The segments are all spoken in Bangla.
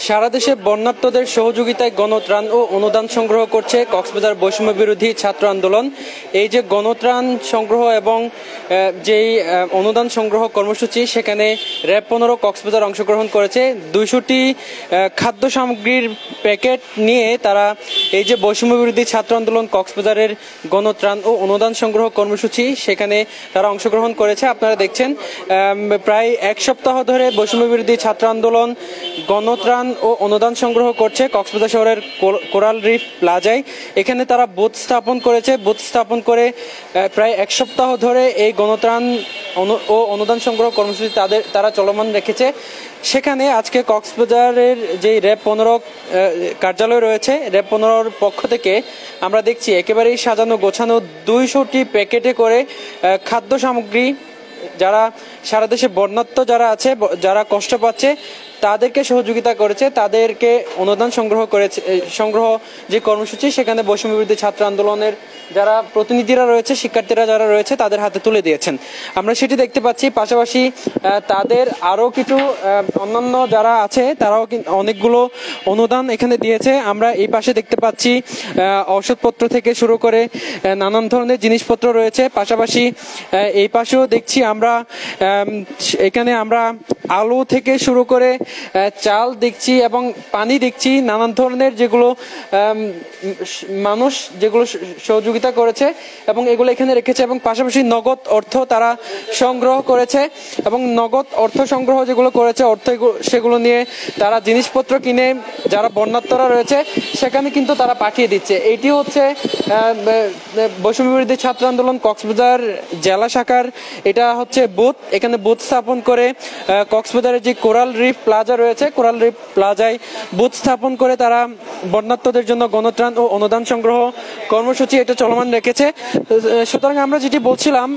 সারা দেশে বন্যার্তদের সহযোগিতায় গণত্রাণ ও অনুদান সংগ্রহ করছে কক্সবাজার বৈষম্য বিরোধী ছাত্র আন্দোলন। এই যে গণত্রাণ সংগ্রহ এবং যেই অনুদান সংগ্রহ কর্মসূচি, সেখানে র্যাব 15 কক্সবাজার অংশগ্রহণ করেছে। 200টি খাদ্য সামগ্রীর প্যাকেট নিয়ে তারা এই যে বৈষম্য বিরোধী ছাত্র আন্দোলন কক্সবাজারের গণত্রাণ ও অনুদান সংগ্রহ কর্মসূচি, সেখানে তারা অংশগ্রহণ করেছে। আপনারা দেখছেন প্রায় এক সপ্তাহ ধরে বৈষম্য বিরোধী ছাত্র আন্দোলন গণত্রাণ ও অনুদান সংগ্রহ করছে কক্সবাজার শহরের কোরাল রিফ প্লাজায়। এখানে তারা বুথ স্থাপন করেছে। বুথ স্থাপন করে প্রায় এক সপ্তাহ ধরে এই গণত্রাণ ও অনুদান সংগ্রহ কর্মসূচি তারা চলমান রেখেছে। সেখানে আজকে কক্সবাজারের যে র্যাব 15 কার্যালয় রয়েছে, র্যাব 15-র পক্ষ থেকে আমরা দেখছি একেবারেই সাজানো গোছানো 200টি প্যাকেটে করে খাদ্য সামগ্রী, যারা সারা দেশে বন্যার্ত যারা আছে, যারা কষ্ট পাচ্ছে তাদেরকে সহযোগিতা করেছে, তাদেরকে অনুদান সংগ্রহ যে কর্মসূচি, সেখানে বৈষম্য বিরোধী ছাত্র আন্দোলনের যারা প্রতিনিধিরা রয়েছে, শিক্ষার্থীরা যারা রয়েছে, তাদের হাতে তুলে দিয়েছেন। আমরা সেটি দেখতে পাচ্ছি। পাশাপাশি তাদের আরো কিছু অন্যান্য যারা আছে তারাও অনেকগুলো অনুদান এখানে দিয়েছে। আমরা এই পাশে দেখতে পাচ্ছি ঔষধপত্র থেকে শুরু করে নানান ধরনের জিনিসপত্র রয়েছে। পাশাপাশি এই পাশেও দেখছি আমরা এখানে আমরা আলু থেকে শুরু করে চাল দেখছি এবং পানি দেখছি, নানান ধরনের যেগুলো মানুষ যেগুলো সহযোগিতা করেছে এবং এগুলো এখানে রেখেছে। এবং পাশাপাশি নগদ অর্থ তারা সংগ্রহ করেছে এবং নগদ অর্থ সংগ্রহ যেগুলো করেছে, সেগুলো নিয়ে তারা জিনিসপত্র কিনে যারা বন্যার্তরা রয়েছে সেখানে কিন্তু তারা পাঠিয়ে দিচ্ছে। এইটি হচ্ছে বৈষম্য বিরোধী ছাত্র আন্দোলন কক্সবাজার জেলা শাখার এটা হচ্ছে বুথ। এখানে বুথ স্থাপন করে কক্সবাজারের যে কোরাল রিফ প্লাজা রয়েছে, কোরাল রিফ প্লাজায় বুথ স্থাপন করে তারা বন্যার্তদের জন্য গণত্রাণ ও অনুদান সংগ্রহ কর্মসূচি এটা চলমান রেখেছে। সুতরাং আমরা যেটি বলছিলাম,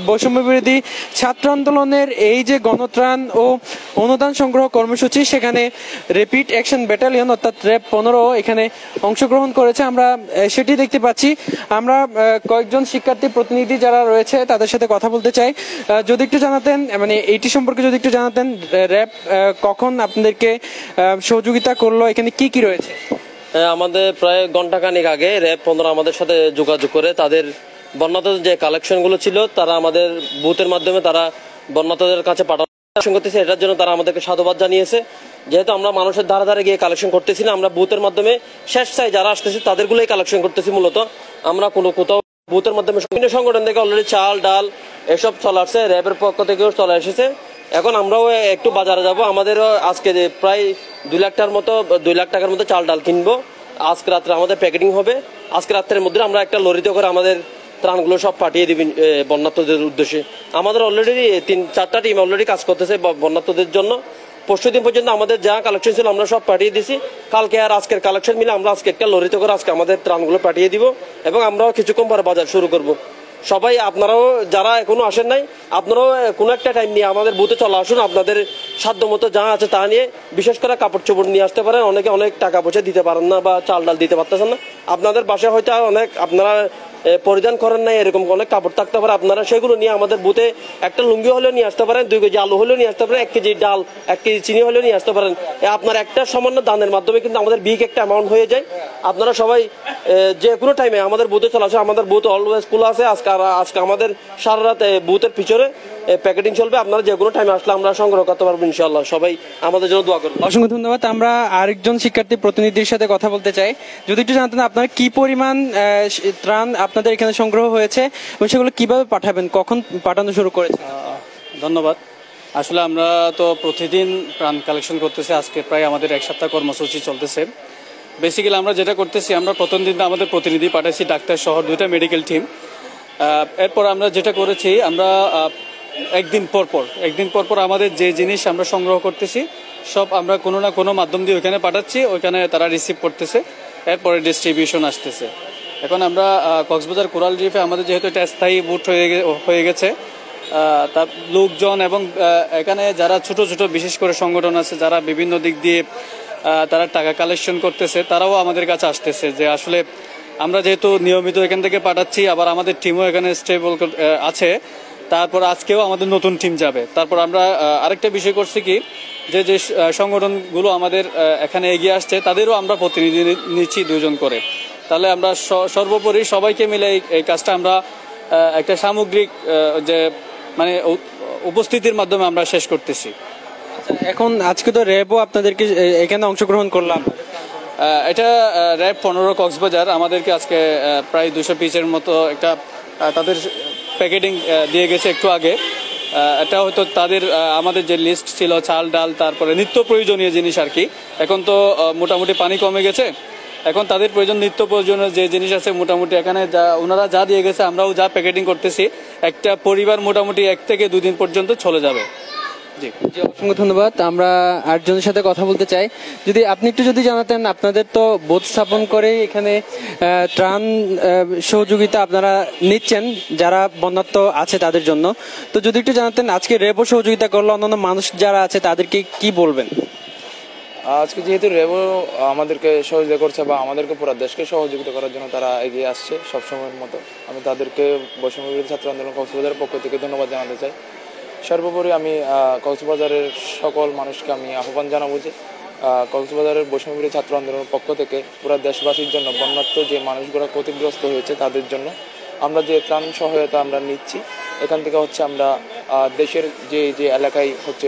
বৈষম্য বিরোধী ছাত্র আন্দোলনের এই যে গণত্রাণ ও অনুদান সংগ্রহ কর্মসূচি, সেখানে র্যাপিড অ্যাকশন ব্যাটালিয়ন অর্থাৎ র্যাব 15 এখানে অংশগ্রহণ করেছে। আমরা সেটি দেখতে পাচ্ছি। আমরা কয়েকজন শিক্ষার্থী প্রতিনিধি যারা রয়েছে তাদের সাথে কথা বলতে চাই। যদি একটু জানাতেন, মানে এইটি সম্পর্কে যদি একটু জানাতেন, র্যাব কখন আপনাদেরকে সহযোগিতা করলো, এখানে কি কি রয়েছে? আমাদের প্রায় ঘন্টাখানেক আগে র্যাব 15 আমাদের সাথে যোগাযোগ করে তাদের বন্যার্তদের যে কালেকশন গুলো ছিল তারা আমাদের বুথের মাধ্যমে তারা বন্যার্তদের কাছে পাঠানো করতেছে। এটার জন্য তারা আমাদেরকে সাধুবাদ জানিয়েছে। যেহেতু আমরা মানুষের ধারে ধারে গিয়ে কালেকশন করতেছি না, আমরা বুথের মাধ্যমে স্বেচ্ছায় যারা আসতেছে তাদেরগুলোই কালেকশন করতেছি। মূলত আমরা কোথাও বুথের মাধ্যমে বিভিন্ন সংগঠন থেকে অলরেডি চাল ডাল এসব চলে আসছে, র্যাবের পক্ষ থেকেও চলে এসেছে। এখন আমরাও একটু বাজারে যাব। আমাদেরও আজকে প্রায় 2 লাখ টাকার মতো চাল ডাল কিনবো। আজকে রাত্রে আমাদের প্যাকেটিং হবে। আজকে রাত্রের মধ্যে আমরা একটা লরিতে করে আমাদের ত্রাণগুলো সব পাঠিয়ে দিবেন বন্যার্তদের উদ্দেশ্যে। আমাদের অলরেডি 3-4টা টিম অলরেডি কাজ করতেছে বন্যার্তদের জন্য। পরশু দিন পর্যন্ত আমাদের যা কালেকশন ছিল আমরা সব পাঠিয়ে দিছি। কালকে আর আজকের কালেকশন মিলে আমরা আজকে একটা লরিতে করে আজকে আমাদের ত্রাণগুলো পাঠিয়ে দিব এবং আমরাও কিছুক্ষণ পরে বাজার শুরু করব। সবাই আপনারাও যারা এখনো আসেন নাই, আপনারাও কোনো একটা টাইম নিয়ে আমাদের বুথে চলে আসুন। আপনাদের সাধ্য মতো যা আছে তা নিয়ে, বিশেষ করে কাপড় চোপড় নিয়ে আসতে পারেন। অনেক টাকা পয়সা দিতে পারেন না বা চাল ডাল দিতে পারতেছেন না। আপনাদের বাসায় হয়তো অনেক আপনারা পরিধান করেন নাই, এরকম অনেক কাপড় থাকতে পারে। আপনারা সেগুলো নিয়ে আমাদের বুথে একটা লুঙ্গি হলেও নিয়ে আসতে পারেন, 2 কেজি আলু হলেও নিয়ে আসতে পারেন, 1 কেজি ডাল 1 কেজি চিনি হলেও নিয়ে আসতে পারেন। আপনার একটা সামান্য দানের মাধ্যমে কিন্তু আমাদের বিগ একটা অ্যামাউন্ট হয়ে যায়। আপনারা সবাই যে কোনো টাইমে আমাদের বুথে চলে আসে। আমাদের বুথ অলওয়েজ খোলা আছে। আজকে আমাদের সারা রাত বুথের পিছনে প্যাকেটিং চলবে। আপনারা যে কোনো টাইমে আসলে আমরা সংগ্রহ করতে পারবো ইনশাআল্লাহ। সবাই আমাদের জন্য দোয়া করবেন। অসংখ্য ধন্যবাদ। আমরা আরেকজন শিক্ষার্থী প্রতিনিধির সাথে কথা বলতে চাই। যদি একটু জানতেন আপনারা কি পরিমাণ ত্রাণ আপনাদের এখানে সংগ্রহ হয়েছে এবং সেগুলো কিভাবে পাঠাবেন, কখন পাঠানো শুরু করেছে? ধন্যবাদ। আসলে আমরা তো প্রতিদিন ত্রাণ কালেকশন করতেছি। আজকে প্রায় আমাদের 1 সপ্তাহ কর্মসূচি চলতেছে। বেসিক্যালি আমরা যেটা করতেছি, আমরা প্রথম দিন আমাদের প্রতিনিধি পাঠাইছি, ডাক্তার সহ 2টা মেডিকেল টিম। এরপর আমরা যেটা করেছি, আমরা একদিন পর আমাদের যে জিনিস আমরা সংগ্রহ করতেছি সব আমরা কোনো না কোনো মাধ্যম দিয়ে ওইখানে পাঠাচ্ছি, ওইখানে তারা রিসিভ করতেছে, এরপরে ডিস্ট্রিবিউশন আসতেছে। এখন আমরা কক্সবাজার কোরাল রিফে আমাদের যেহেতু এটা স্থায়ী বুথ হয়ে গেছে, তার লোকজন এবং এখানে যারা ছোট ছোট বিশেষ করে সংগঠন আছে যারা বিভিন্ন দিক দিয়ে তারা টাকা কালেকশন করতেছে, তারাও আমাদের কাছে আসতেছে যে আসলে আমরা যেহেতু নিয়মিত এখান থেকে পাঠাচ্ছি, আবার আমাদের টিমও এখানে স্টেবল আছে, তারপর আজকেও আমাদের নতুন টিম যাবে। তারপর আমরা আরেকটা বিষয় করছি কি, যে যে সংগঠনগুলো আমাদের এখানে এগিয়ে আসছে তাদেরও আমরা প্রতিনিধি নিচ্ছি 2 জন করে। তাহলে আমরা সর্বোপরি সবাইকে মিলে এই কাজটা আমরা একটা সামগ্রিক যে মানে উপস্থিতির মাধ্যমে আমরা শেষ করতেছি। এখন আজকে তো র্যাবও আপনাদেরকে এখানে অংশগ্রহণ করলাম, এটা র্যাব 15 কক্সবাজার আমাদেরকে আজকে প্রায় 200 পিসের মতো একটা তাদের প্যাকেটিং দিয়ে গেছে একটু আগে। এটা হয়তো তাদের আমাদের যে লিস্ট ছিল চাল ডাল তারপরে নিত্য প্রয়োজনীয় জিনিস আর কি, এখন তো মোটামুটি পানি কমে গেছে, এখন তাদের প্রয়োজন নিত্য প্রয়োজনীয় যে জিনিস আছে মোটামুটি এখানে যা ওনারা যা দিয়ে গেছে আমরাও যা প্যাকেটিং করতেছি, একটা পরিবার মোটামুটি 1 থেকে 2 দিন পর্যন্ত চলে যাবে। জি, অসংখ্য ধন্যবাদ। আমরা আরেকজনের সাথে কথা বলতে চাই, যদি আপনি একটু যদি জানাতেন, আপনাদের তো বুথ স্থাপন করে এখানে ত্রাণ সহযোগিতা আপনারা নিচ্ছেন যারা বন্যার্ত আছে তাদের জন্য, তো যদি একটু জানাতেন আজকে র্যাবও সহযোগিতা করলো, অন্যান্য মানুষ যারা আছে তাদেরকে কি বলবেন? আজকে যেহেতু র্যাবও আমাদেরকে সহযোগিতা করছে বা আমাদেরকে পুরো দেশকে সহযোগিতা করার জন্য তারা এগিয়ে আসছে সবসময়ের মতো, আমি তাদেরকে বৈষম্য বিরোধী ছাত্র আন্দোলন কক্সবাজারের পক্ষ থেকে ধন্যবাদ জানাতে চাই। সর্বোপরি আমি কক্সবাজারের সকল মানুষকে আমি আহ্বান জানাবো যে কক্সবাজারের বৈষম্য বিরোধী ছাত্র আন্দোলনের পক্ষ থেকে পুরো দেশবাসীর জন্য বন্যার্ত যে মানুষগুলো ক্ষতিগ্রস্ত হয়েছে তাদের জন্য আমরা যে ত্রাণ সহায়তা আমরা নিচ্ছি, এখান থেকে হচ্ছে আমরা দেশের যে যে এলাকায় হচ্ছে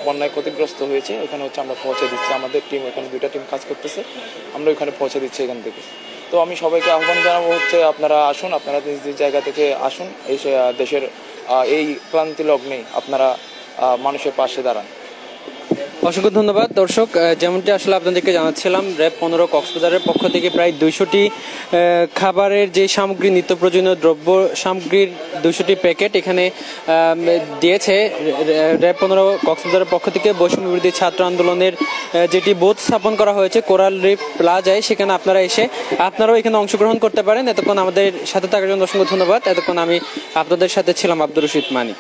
বন্যায় ক্ষতিগ্রস্ত হয়েছে ওখানে হচ্ছে আমরা পৌঁছে দিচ্ছি। আমাদের টিম এখানে 2টা টিম কাজ করতেছে, আমরা ওইখানে পৌঁছে দিচ্ছি এখান থেকে। তো আমি সবাইকে আহ্বান জানাবো হচ্ছে আপনারা আসুন, আপনারা নিজ নিজ জায়গা থেকে আসুন, এসে দেশের এই ক্লান্তি লগ্নে আপনারা মানুষের পাশে দাঁড়ান। অসংখ্য ধন্যবাদ। দর্শক, যেমনটি আসলে আপনাদেরকে জানাচ্ছিলাম, র্যাব 15 কক্সবাজারের পক্ষ থেকে প্রায় 200টি খাবারের যে সামগ্রী, নিত্য প্রয়োজনীয় দ্রব্য সামগ্রীর 200টি প্যাকেট এখানে দিয়েছে র্যাব 15 কক্সবাজারের পক্ষ থেকে। বৈষম্য বিরোধী ছাত্র আন্দোলনের যেটি বুথ স্থাপন করা হয়েছে কোরাল রিফ প্লাজায়, সেখানে আপনারা এসে আপনারাও এখানে অংশগ্রহণ করতে পারেন। এতক্ষণ আমাদের সাথে থাকার জন্য অসংখ্য ধন্যবাদ। এতক্ষণ আমি আপনাদের সাথে ছিলাম আব্দুর রশিদ মানিক।